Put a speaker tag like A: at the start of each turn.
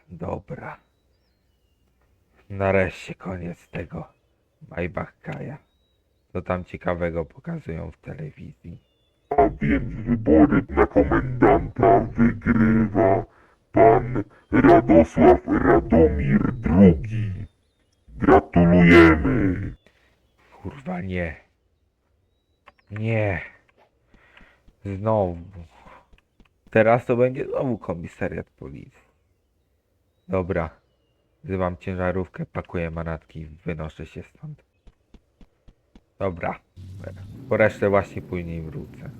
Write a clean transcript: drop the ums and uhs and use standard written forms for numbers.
A: Dobra. Nareszcie koniec tego Maybach Kaja. Co tam ciekawego pokazują w telewizji?
B: A więc wybory na komendanta wygrywa pan Radosław Radomir II. Gratulujemy!
A: Kurwa nie. Nie. Znowu. Teraz to będzie znowu komisariat policji. Dobra. Wzywam ciężarówkę, pakuję manatki i wynoszę się stąd. Dobra. Po resztę właśnie później wrócę.